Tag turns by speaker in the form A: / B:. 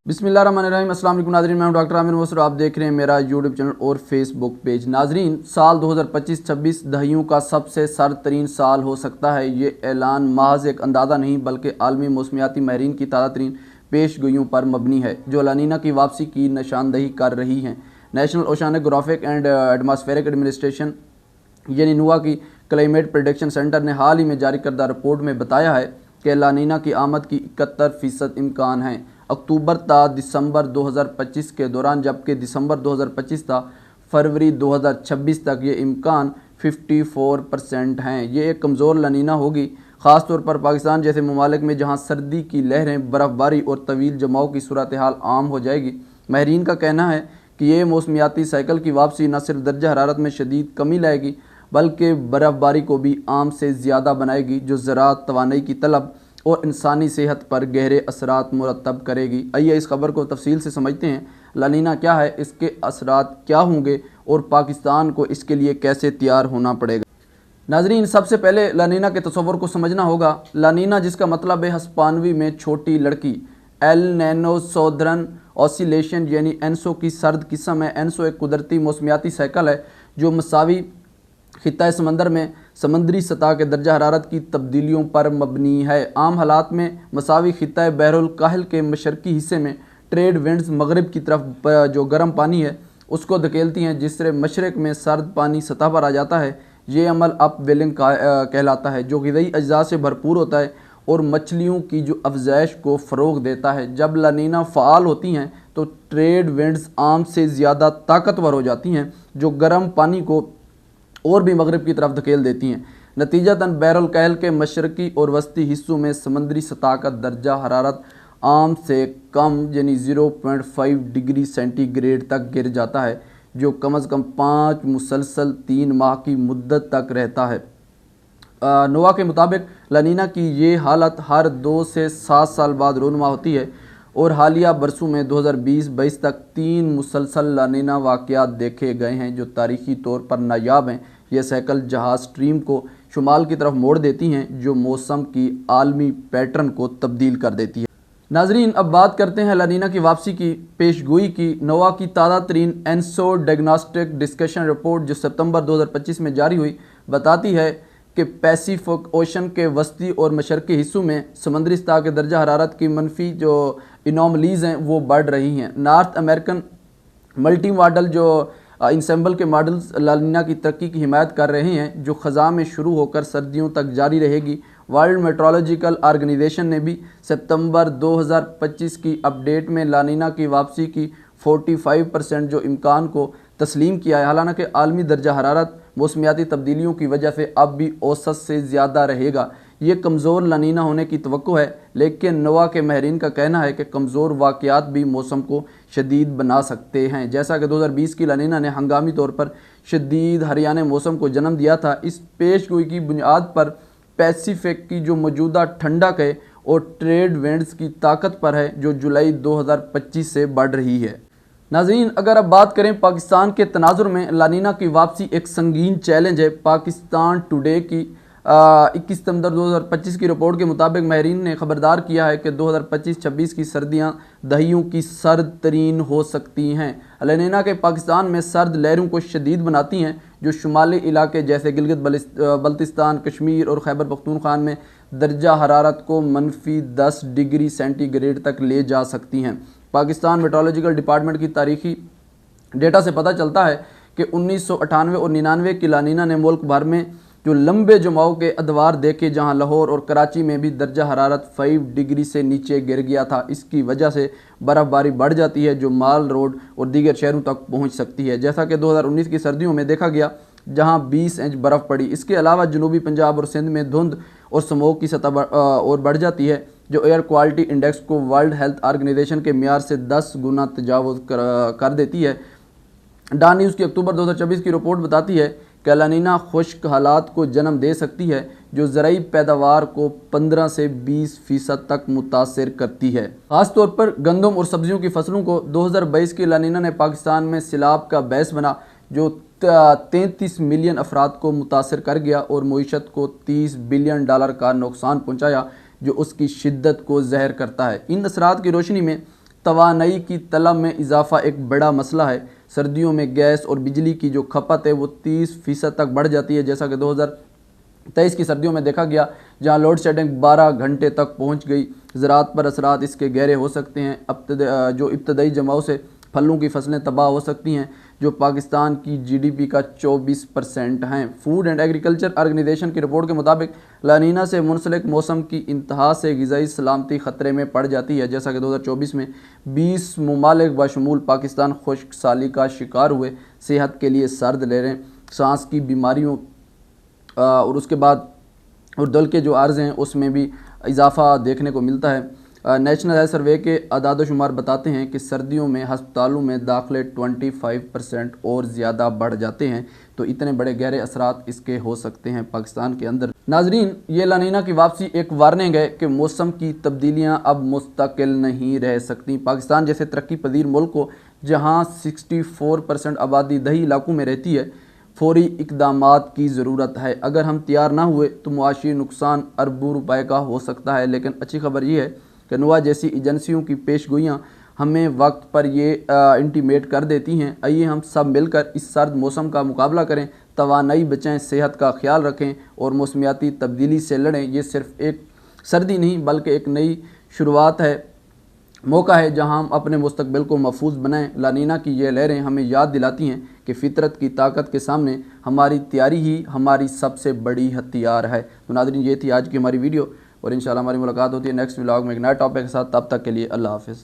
A: बिस्मिल्लाहिर्रहमानिर्रहीम। अस्सलाम वालेकुम नाज़रीन, मैं हूं डॉक्टर आमिर मोसर। आप देख रहे हैं मेरा यूट्यूब चैनल और फेसबुक पेज। नाज़रीन, साल 2025-26 दहियों का सबसे सर्द तरीन साल हो सकता है। ये ऐलान महज एक अंदाज़ा नहीं बल्कि आलमी मौसमियाती माहिरीन की ताज़ा तरीन पेशगोइयों पर मबनी है जो लानीना की वापसी की निशानदही कर रही हैं। नेशनल ओशियानोग्राफिक एंड एटमॉस्फेरिक एडमिनिस्ट्रेशन यानी नूआ की क्लाइमेट प्रेडिक्शन सेंटर ने हाल ही में जारी करदा रिपोर्ट में बताया है कि लानीना की आमद की 71% इम्कान है अक्टूबर ता दिसंबर 2025 के दौरान, जबकि दिसंबर 2025 ता फरवरी 2026 तक ये इम्कान 54% हैं। ये एक कमज़ोर लानीना होगी, ख़ास तौर पर पाकिस्तान जैसे ममालिक में जहाँ सर्दी की लहरें, बर्फ़बारी और तवील जमाव की सूरत हाल आम हो जाएगी। माहिरीन का कहना है कि ये मौसमियाती साइकिल की वापसी न सिर्फ दर्जा हरारत में शदीद कमी लाएगी बल्कि बर्फ़बारी को भी आम से ज़्यादा बनाएगी, जो ज़राअत, तवानाई की तलब और इंसानी सेहत पर गहरे असरात मुरतब करेगी। आइए इस खबर को तफसील से समझते हैं। लानीना क्या है, इसके असरात क्या होंगे और पाकिस्तान को इसके लिए कैसे तैयार होना पड़ेगा। नाजरीन, सबसे पहले लानीना के तस्वर को समझना होगा। लानीना, जिसका मतलब है हस्पानवी में छोटी लड़की, एल नैनो सौदर्न ऑसिलेशन यानी एनसो की सर्द किस्म है। एनसो एक कुदरती मौसमियाती साइकिल है जो मसावी खित्ता समंदर में समंदरी सतह के दर्जा हरारत की तब्दीलियों पर मबनी है। आम हालात में मसावी खित्ता बहरुल काहिल के मशरकी हिस्से में ट्रेड विंड्स मगरब की तरफ जो गर्म पानी है उसको धकेलती हैं, जिससे मशरक़ में सर्द पानी सतह पर आ जाता है। ये अमल अप वेलिंग कहलाता है, जो ग़िज़ाई अज्जा से भरपूर होता है और मछलियों की जो अफजाइश को फ़रोग़ देता है। जब लानीना फ़ाल होती हैं तो ट्रेड विंड्स आम से ज़्यादा ताकतवर हो जाती हैं, जो गर्म पानी को और भी मगरब की तरफ धकेल देती हैं। नतीजतन बहरुल काहिल के मशरकी और वस्ती हिस्सों में समंदरी सतह का दर्जा हरारत आम से कम यानी 0.5 डिग्री सेंटीग्रेड तक गिर जाता है, जो कम अज़ कम 5 मुसलसल 3 माह की मुद्दत तक रहता है। नोवा के मुताबिक लानीना की ये हालत हर 2 से 7 साल बाद रोनुमा होती है और हालिया बरसों में 2020-22 तक 3 मुसलसल लानीना वाक़यात देखे गए हैं जो तारीख़ी तौर पर नायाब हैं। यह साइकिल जहाज़ स्ट्रीम को शुमाल की तरफ मोड़ देती हैं, जो मौसम की आलमी पैटर्न को तब्दील कर देती है। नाजरीन, अब बात करते हैं लानीना की वापसी की पेशगोई की। नोवा की ताज़ा तरीन एनसो डायग्नोस्टिक डिस्कशन रिपोर्ट जो सितंबर 2025 में जारी हुई बताती है कि पैसिफिक ओशन के वस्ती और मशरक़ी हिस्सों में समंदरी सतह के दर्जा हरारत की मनफी जो इनॉमलीज़ हैं वो बढ़ रही हैं। नॉर्थ अमेरिकन मल्टी मॉडल जो इंसेंबल के मॉडल्स लानीना की तरक्की की हिमायत कर रहे हैं, जो ख़ज़ा में शुरू होकर सर्दियों तक जारी रहेगी। वर्ल्ड मेट्रोलॉजिकल ऑर्गेनाइजेशन ने भी सितंबर 2025 की अपडेट में लानीना की वापसी की 45% जो इम्कान को तस्लीम किया है। हालांकि आलमी दर्जा हरारत मौसमियाती तब्दीलियों की वजह से अब भी औसत से ज़्यादा रहेगा। ये कमज़ोर लानीना होने की तवक्को है, लेकिन नोवा के माहिरीन का कहना है कि कमज़ोर वाक़यात भी मौसम को शदीद बना सकते हैं। जैसा कि 2020 की लानीना ने हंगामी तौर पर शदीद हरियाने मौसम को जन्म दिया था। इस पेशगोई की बुनियाद पर पैसिफिक की जो मौजूदा ठंडक है और ट्रेड विंड्स की ताकत पर है, जो जुलाई 2025 से बढ़ रही है। नाज़रीन, अगर अब बात करें पाकिस्तान के तनाजुर में, लानीना की वापसी एक संगीन चैलेंज है। पाकिस्तान टुडे की 21 सितंबर 2025 की रिपोर्ट के मुताबिक माहिरीन ने खबरदार किया है कि 2025-26 की सर्दियां दहियों की सर्द तरीन हो सकती हैं। लानीना के पाकिस्तान में सर्द लहरों को शदीद बनाती हैं, जो शुमाली इलाके जैसे गिलगित बल्तिस्तान, कश्मीर और खैबर पख्तूनख्वा में दर्जा हरारत को -10 डिग्री सेंटीग्रेड तक ले जा सकती हैं। पाकिस्तान मेट्रोलॉजिकल डिपार्टमेंट की तारीखी डेटा से पता चलता है कि 1998 और 99 की लानीना ने मुल्क भर में जो लंबे जमाव के अदवार देखे, जहां लाहौर और कराची में भी दर्जा हरारत 5 डिग्री से नीचे गिर गया था। इसकी वजह से बर्फ़बारी बढ़ जाती है, जो माल रोड और दीगर शहरों तक पहुंच सकती है, जैसा कि 2019 की सर्दियों में देखा गया, जहां 20 इंच बर्फ़ पड़ी। इसके अलावा जनूबी पंजाब और सिंध में धुंध और स्मोक की सतह और बढ़ जाती है, जो एयर क्वालिटी इंडेक्स को वर्ल्ड हेल्थ ऑर्गेनाइजेशन के म्यार से 10 गुना तजावुज़ कर देती है। डॉन न्यूज़ की अक्टूबर 2024 की रिपोर्ट बताती है कि लानीना खुश्क हालात को जन्म दे सकती है, जो ज़राई पैदावार को 15 से 20% तक मुतासर करती है। ख़ासतौर पर गंदम और सब्जियों की फसलों को 2022 की लानीना ने पाकिस्तान में सिलाब का बैस बना, जो 33 मिलियन अफराद को मुतासर कर गया और मईशत को $30 बिलियन का नुकसान पहुँचाया, जो उसकी शिद्दत को ज़हर करता है। इन असरात की रोशनी में तवानाई की तलब में इजाफा एक बड़ा मसला है। सर्दियों में गैस और बिजली की जो खपत है वो 30% तक बढ़ जाती है, जैसा कि 2023 की सर्दियों में देखा गया, जहां लोड शेडिंग 12 घंटे तक पहुंच गई। ज़राअत पर असरात इसके गहरे हो सकते हैं। जो इब्तदाई जमाव से फलों की फसलें तबाह हो सकती हैं, जो पाकिस्तान की जीडीपी का 24% हैं। फूड एंड एग्रीकल्चर ऑर्गेनाइजेशन की रिपोर्ट के मुताबिक लानीना से मुंसलिक मौसम की इंतहा से ग़िज़ाई सलामती ख़तरे में पड़ जाती है, जैसा कि 2024 में 20 ममालिक बशमूल पाकिस्तान खुश्क साली का शिकार हुए। सेहत के लिए सर्द लहरें, सांस की बीमारियों और उसके बाद और दल के जो अर्ज़ हैं उसमें भी इजाफ़ा देखने को मिलता है। नेशनल हेल्थ सर्वे के अदाद शुमार बताते हैं कि सर्दियों में हस्पतालों में दाखिले 25% और ज़्यादा बढ़ जाते हैं। तो इतने बड़े गहरे असरात इसके हो सकते हैं पाकिस्तान के अंदर। नाजरीन, ये लानीना की वापसी एक वार्निंग है कि मौसम की तब्दीलियाँ अब मुस्तकिल नहीं रह सकती। पाकिस्तान जैसे तरक्की पजीर मुल्क को, जहाँ 64% आबादी दही इलाकों में रहती है, फौरी इकदामात की ज़रूरत है। अगर हम तैयार ना हुए तो मुआशी नुकसान अरबों रुपए का हो सकता है। लेकिन अच्छी खबर यह है कि नोआ जैसी एजेंसियों की पेशगोइयाँ हमें वक्त पर ये इंटीमेट कर देती हैं। आइए हम सब मिलकर इस सर्द मौसम का मुकाबला करें, तवानाई बचाएं, सेहत का ख्याल रखें और मौसमियाती तब्दीली से लड़ें। ये सिर्फ एक सर्दी नहीं बल्कि एक नई शुरुआत है, मौका है जहां हम अपने मुस्तकबिल को महफूज बनाएं। लानीना की ये लहरें हमें याद दिलाती हैं कि फितरत की ताकत के सामने हमारी तैयारी ही हमारी सबसे बड़ी हथियार है। तो नाज़रीन, ये थी आज की हमारी वीडियो और इंशाल्लाह हमारी मुलाकात होती है नेक्स्ट व्लॉग में एक नए टॉपिक के साथ। तब तक के लिए अल्लाह हाफ़िज़।